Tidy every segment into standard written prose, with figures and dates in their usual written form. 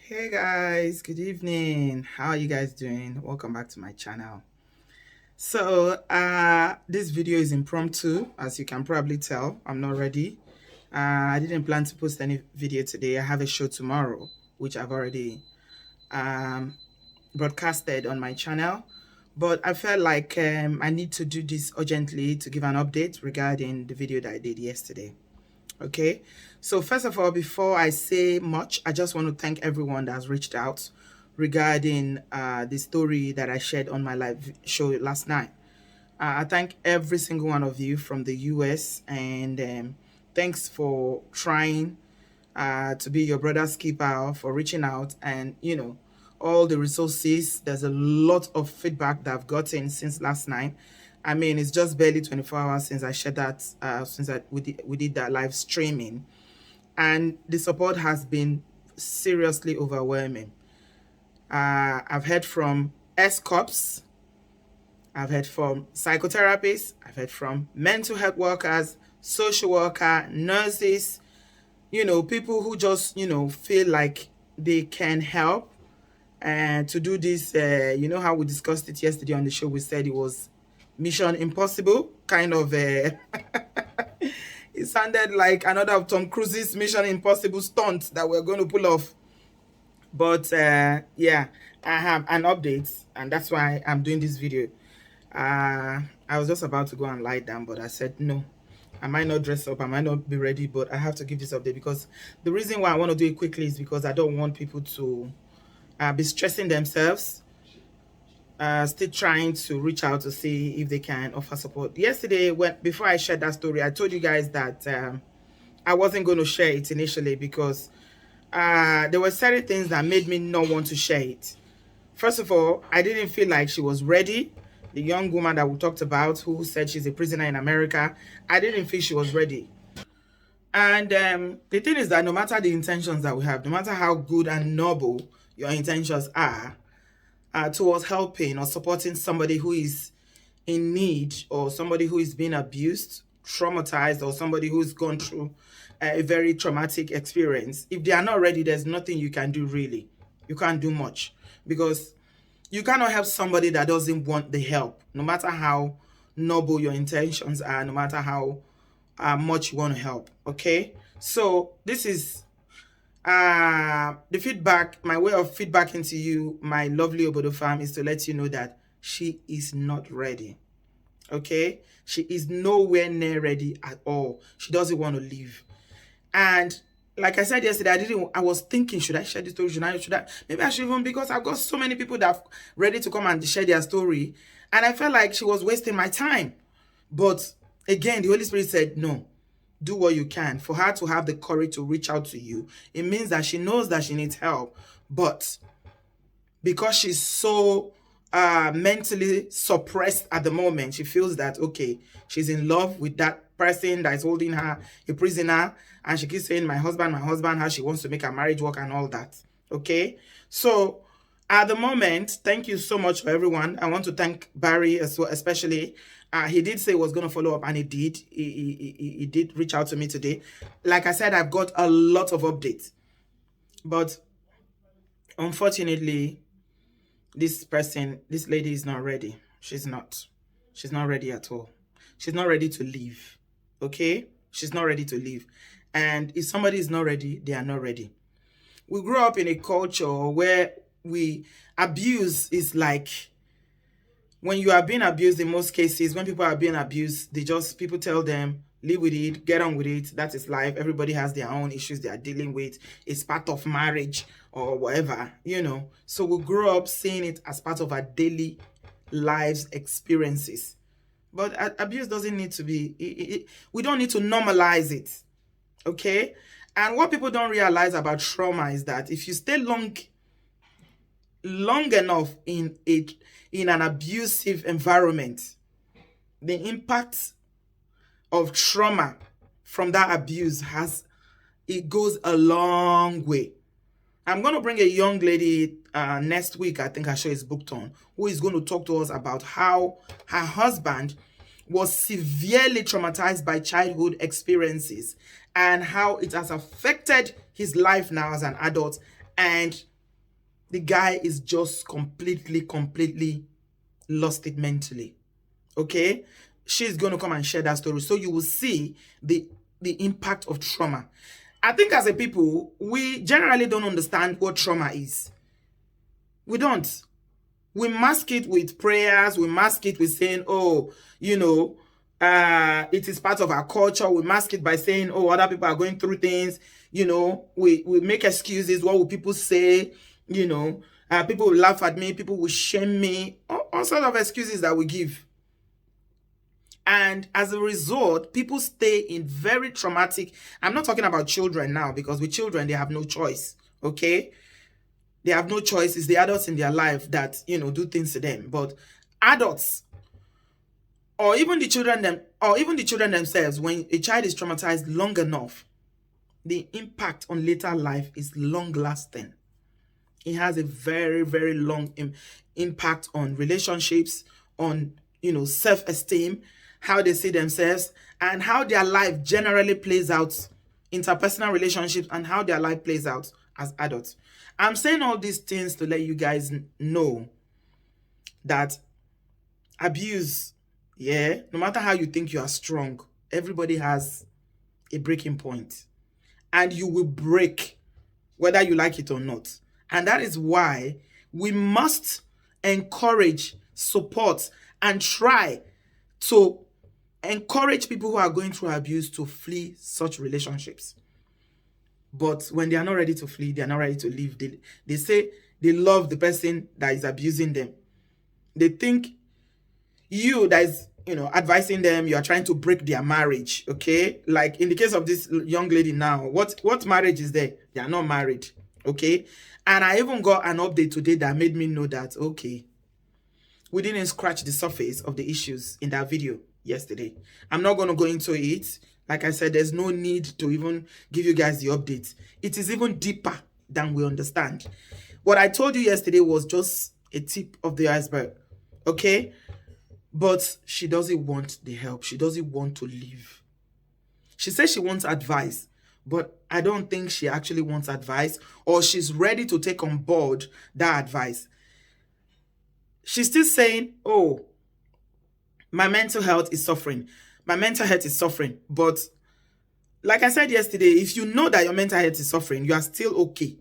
Hey guys, good evening. How are you guys doing? Welcome back to my channel. This video is impromptu, as you can probably tell. I'm not ready. I didn't plan to post any video today. I have a show tomorrow, which I've already um, broadcasted on my channel. But I felt like I need to do this urgently to give an update regarding the video that I did yesterday. Okay, so first of all, before I say much, I just want to thank everyone that has reached out regarding the story that I shared on my live show last night. I thank every single one of you from the US, and thanks for trying to be your brother's keeper, for reaching out, and all the resources. There's a lot of feedback that I've gotten since last night. I mean, it's just barely 24 hours since I shared that, we did that live streaming, and the support has been seriously overwhelming. I've heard from S-Corps, I've heard from psychotherapists, I've heard from mental health workers, social worker, nurses, people who just, feel like they can help and to do this. How we discussed it yesterday on the show, we said it was Mission Impossible, kind of. It sounded like another of Tom Cruise's Mission Impossible stunt that we're going to pull off. But yeah, I have an update, and that's why I'm doing this video. I was just about to go and lie down, but I said no. I might not dress up, I might not be ready, but I have to give this update, because the reason why I want to do it quickly is because I don't want people to be stressing themselves, still trying to reach out to see if they can offer support. Yesterday, before I shared that story, I told you guys that I wasn't going to share it initially because there were certain things that made me not want to share it. First of all, I didn't feel like she was ready. The young woman that we talked about, who said she's a prisoner in America, I didn't feel she was ready. And the thing is that no matter the intentions that we have, no matter how good and noble your intentions are towards helping or supporting somebody who is in need, or somebody who is being abused, traumatized, or somebody who's gone through a very traumatic experience, if they are not ready, there's nothing you can do really. You can't do much, because you cannot help somebody that doesn't want the help, no matter how noble your intentions are, no matter how much you want to help. Okay, so this is the feedback. My way of feedbacking to you, my lovely Obodo fam, is to let you know that she is not ready. Okay, she is nowhere near ready at all. She doesn't want to leave. And like I said yesterday, I was thinking, should I share this story? Maybe I should even, because I've got so many people that are ready to come and share their story. And I felt like she was wasting my time. But again, the Holy Spirit said, no, do what you can. For her to have the courage to reach out to you, it means that she knows that she needs help. But because she's so mentally suppressed at the moment, she feels that, okay, she's in love with that person that is holding her a prisoner, and she keeps saying, my husband, how she wants to make her marriage work and all that. Okay, so at the moment, thank you so much for everyone. I want to thank Barry as well, especially. He did say he was going to follow up, and he did. He did reach out to me today. Like I said, I've got a lot of updates, but unfortunately, this lady is not ready. She's not ready at all. She's not ready to leave. Okay, she's not ready to leave. And if somebody is not ready, they are not ready. We grew up in a culture where abuse is like, when you are being abused, in most cases, when people are being abused, people tell them, live with it, get on with it. That is life. Everybody has their own issues they are dealing with. It's part of marriage or whatever, So we grew up seeing it as part of our daily lives experiences. But abuse doesn't need to be, we don't need to normalize it. Okay? And what people don't realize about trauma is that if you stay long enough in an abusive environment, the impact of trauma from that abuse goes a long way. I'm going to bring a young lady next week, I think her show is booked on, who is going to talk to us about how her husband was severely traumatized by childhood experiences and how it has affected his life now as an adult, and The guy is just completely lost it mentally. Okay? She's going to come and share that story. So you will see the impact of trauma. I think as a people, we generally don't understand what trauma is. We don't. We mask it with prayers. We mask it with saying, oh, it is part of our culture. We mask it by saying, oh, other people are going through things. We make excuses. What will people say? People will laugh at me. People will shame me. All sorts of excuses that we give. And as a result, people stay in very traumatic. I'm not talking about children now, because with children, they have no choice. Okay? They have no choice. It's the adults in their life that, do things to them. But adults, or even the children themselves, when a child is traumatized long enough, the impact on later life is long lasting. It has a very, very long impact on relationships, on, self-esteem, how they see themselves, and how their life generally plays out, interpersonal relationships, and how their life plays out as adults. I'm saying all these things to let you guys know that abuse, no matter how you think you are strong, everybody has a breaking point. And you will break, whether you like it or not. And that is why we must encourage, support, and try to encourage people who are going through abuse to flee such relationships. But when they are not ready to flee, they are not ready to leave. They say they love the person that is abusing them. They think you that is, advising them, you are trying to break their marriage, okay? Like in the case of this young lady now, what marriage is there? They are not married, okay? And I even got an update today that made me know that, okay, we didn't scratch the surface of the issues in that video yesterday. I'm not going to go into it. Like I said, there's no need to even give you guys the updates. It is even deeper than we understand. What I told you yesterday was just a tip of the iceberg, okay? But she doesn't want the help. She doesn't want to leave. She says she wants advice, but I don't think she actually wants advice, or she's ready to take on board that advice. She's still saying, oh, my mental health is suffering. My mental health is suffering. But like I said yesterday, if you know that your mental health is suffering, you are still okay.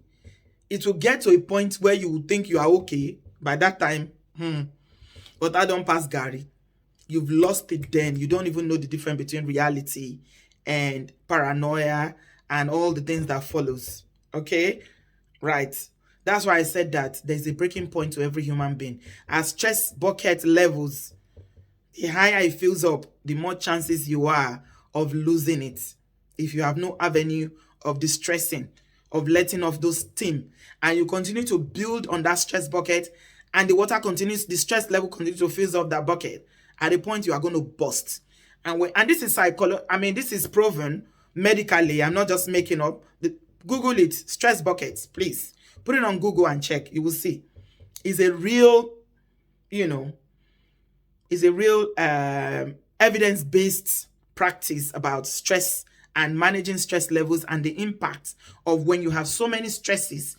It will get to a point where you will think you are okay. By that time, but I don't pass Gary. You've lost it then. You don't even know the difference between reality and paranoia and all the things that follows. Okay? Right. That's why I said that there's a breaking point to every human being. As stress bucket levels, the higher it fills up, the more chances you are of losing it. If you have no avenue of distressing, of letting off those steam, and you continue to build on that stress bucket, and the water continues, the stress level continues to fill up that bucket, at a point you are going to burst. And this is psychology. I mean, this is proven medically. I'm not just making up. Google it, stress buckets, please. Put it on Google and check. You will see. It's a real, evidence-based practice about stress and managing stress levels and the impact of when you have so many stresses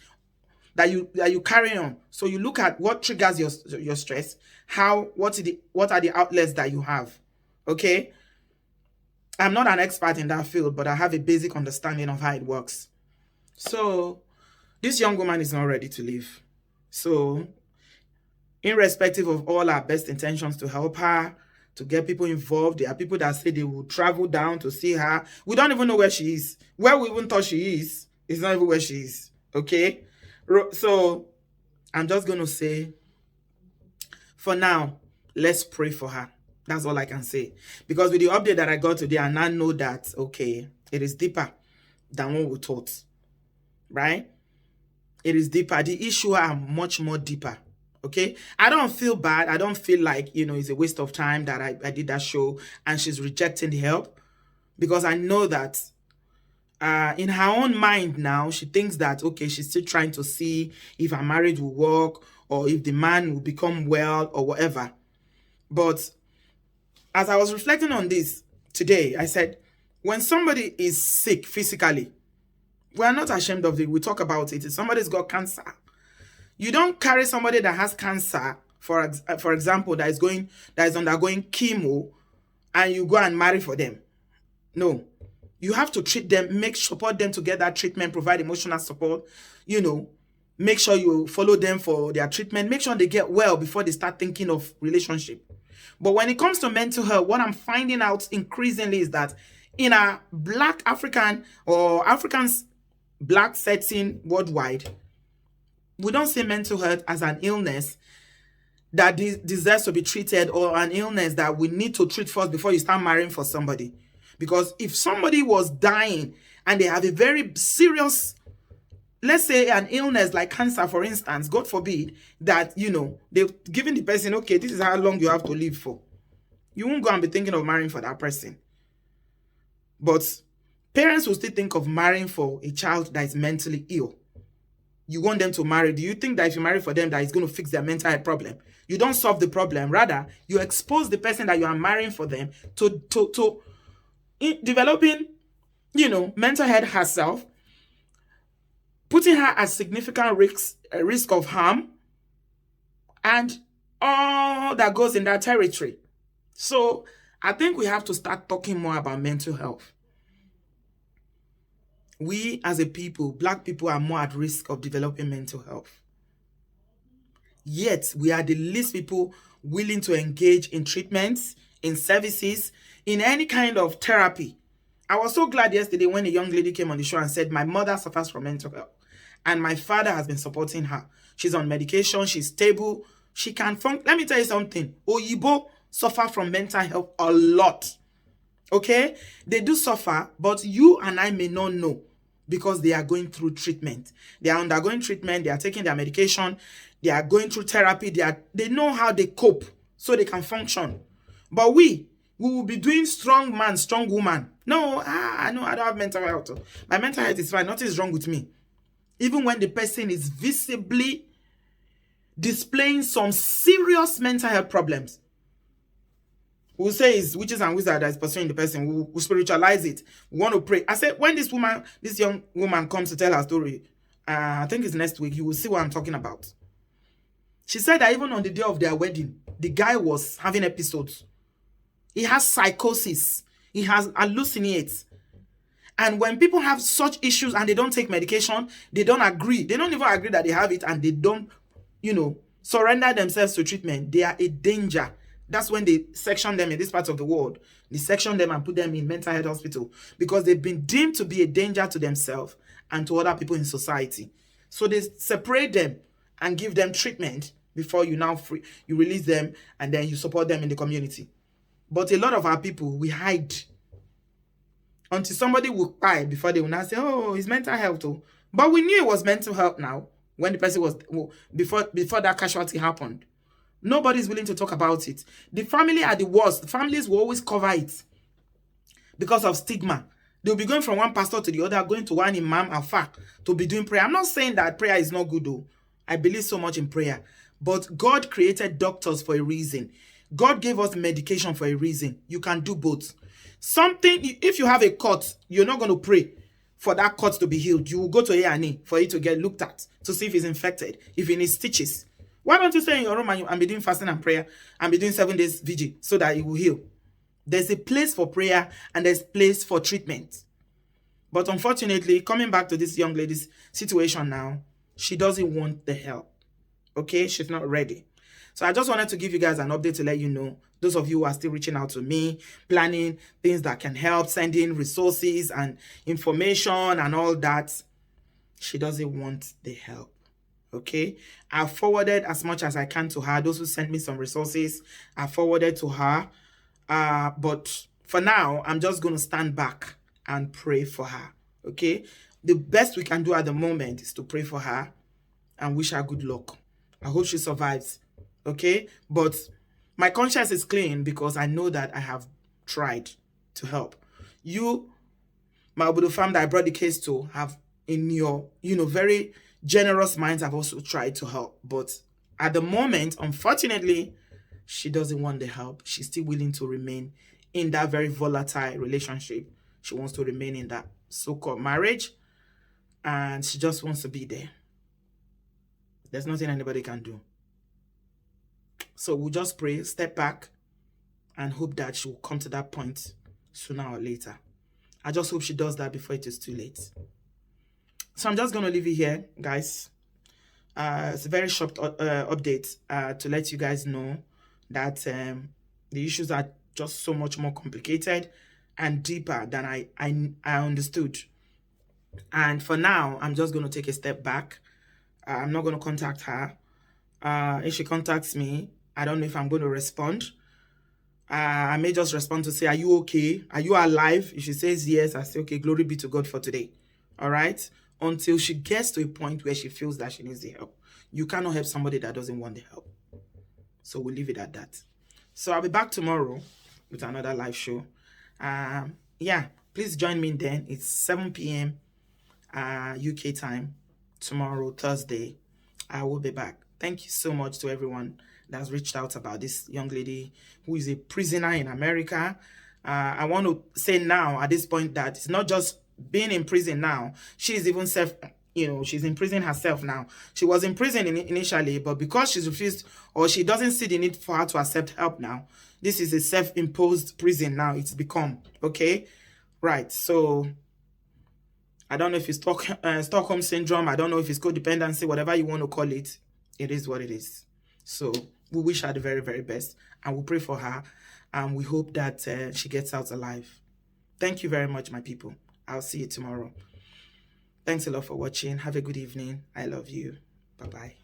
that you carry on. So you look at what triggers your stress, what are the outlets that you have. Okay? I'm not an expert in that field, but I have a basic understanding of how it works. So this young woman is not ready to leave. So irrespective of all our best intentions to help her, to get people involved, there are people that say they will travel down to see her. We don't even know where she is. Where we even thought she is not even where she is. Okay? So I'm just going to say, for now, let's pray for her. That's all I can say. Because with the update that I got today, I now know that, okay, it is deeper than what we thought. Right? It is deeper. The issue are much more deeper. Okay? I don't feel bad. I don't feel like, it's a waste of time that I did that show and she's rejecting the help. Because I know that in her own mind now, she thinks that, okay, she's still trying to see if her marriage will work or if the man will become well or whatever. But as I was reflecting on this today, I said, when somebody is sick physically, we are not ashamed of it. We talk about it. If somebody's got cancer, You don't carry somebody that has cancer, for example, that is undergoing chemo, and you go and marry for them. No. You have to treat them, support them to get that treatment, provide emotional support, make sure you follow them for their treatment, make sure they get well before they start thinking of relationship. But when it comes to mental health, what I'm finding out increasingly is that in a Black African or Africans Black setting worldwide, we don't see mental health as an illness that deserves to be treated, or an illness that we need to treat first before you start marrying for somebody. Because if somebody was dying and they have a very serious, let's say an illness like cancer, for instance, God forbid, that, they've given the person, okay, this is how long you have to live for. You won't go and be thinking of marrying for that person. But parents will still think of marrying for a child that is mentally ill. You want them to marry. Do you think that if you marry for them, that it's going to fix their mental health problem? You don't solve the problem. Rather, you expose the person that you are marrying for them to developing, mental health herself, putting her at significant risk of harm, and all that goes in that territory. So I think we have to start talking more about mental health. We as a people, Black people, are more at risk of developing mental health. Yet we are the least people willing to engage in treatments, in services, in any kind of therapy. I was so glad yesterday when a young lady came on the show and said, my mother suffers from mental health and my father has been supporting her. She's on medication, she's stable, she can function. Let me tell you something. Oyibo suffer from mental health a lot. Okay? They do suffer, but you and I may not know because they are going through treatment. They are undergoing treatment, they are taking their medication, they are going through therapy, they know how they cope so they can function. But we will be doing strong man, strong woman. No, I know I don't have mental health. My mental health is fine. Nothing is wrong with me. Even when the person is visibly displaying some serious mental health problems, we'll say it's witches and wizards that is pursuing the person. We'll spiritualize it. We want to pray. I said, when this young woman comes to tell her story, I think it's next week, you will see what I'm talking about. She said that even on the day of their wedding, the guy was having episodes. He has psychosis. He has hallucinates. And when people have such issues and they don't take medication, they don't agree. They don't even agree that they have it, and they don't, surrender themselves to treatment. They are a danger. That's when they section them in this part of the world. They section them and put them in mental health hospital because they've been deemed to be a danger to themselves and to other people in society. So they separate them and give them treatment before you release them, and then you support them in the community. But a lot of our people, we hide until somebody will cry before they will now say, oh, it's mental health. Oh. But we knew it was mental health now when the person was, before that casualty happened. Nobody's willing to talk about it. The family are the worst. The families will always cover it because of stigma. They'll be going from one pastor to the other, going to one imam alfa to be doing prayer. I'm not saying that prayer is not good though. I believe so much in prayer. But God created doctors for a reason. God gave us medication for a reason. You can do both. If you have a cut, you're not going to pray for that cut to be healed. You will go to A&E for it to get looked at to see if it's infected, if it needs stitches. Why don't you stay in your room and be doing fasting and prayer and be doing 7 days vigil so that it will heal? There's a place for prayer and there's a place for treatment. But unfortunately, coming back to this young lady's situation now, she doesn't want the help. Okay? She's not ready. So I just wanted to give you guys an update to let you know, those of you who are still reaching out to me, planning things that can help, sending resources and information and all that, she doesn't want the help. Okay, I forwarded as much as I can to her. Those who sent me some resources, I forwarded to her. But for now, I'm just going to stand back and pray for her. Okay, the best we can do at the moment is to pray for her and wish her good luck. I hope she survives. Okay, but my conscience is clean because I know that I have tried to help. You, my Obodo fam that I brought the case to, have in your, very generous minds have also tried to help. But at the moment, unfortunately, she doesn't want the help. She's still willing to remain in that very volatile relationship. She wants to remain in that so-called marriage, and she just wants to be there. There's nothing anybody can do. So we'll just pray, step back, and hope that she will come to that point sooner or later. I just hope she does that before it is too late. So I'm just going to leave it here, guys. It's a very short update to let you guys know that the issues are just so much more complicated and deeper than I understood. And for now, I'm just going to take a step back. I'm not going to contact her. If she contacts me, I don't know if I'm going to respond. I may just respond to say, are you okay? Are you alive? If she says yes, I say, okay, glory be to God for today. All right? Until she gets to a point where she feels that she needs the help. You cannot help somebody that doesn't want the help. So we'll leave it at that. So I'll be back tomorrow with another live show. Yeah, please join me then. It's 7 p.m. UK time tomorrow, Thursday. I will be back. Thank you so much to everyone that's reached out about this young lady who is a prisoner in America. I want to say now at this point that it's not just being in prison now. She's even she's in prison herself now. She was in prison initially, but because she's refused or she doesn't see the need for her to accept help now, this is a self-imposed prison now. It's become, okay? Right, so I don't know if it's Stockholm Syndrome. I don't know if it's codependency, whatever you want to call it. It is what it is. So we wish her the very, very best. And we pray for her. And we hope that she gets out alive. Thank you very much, my people. I'll see you tomorrow. Thanks a lot for watching. Have a good evening. I love you. Bye-bye.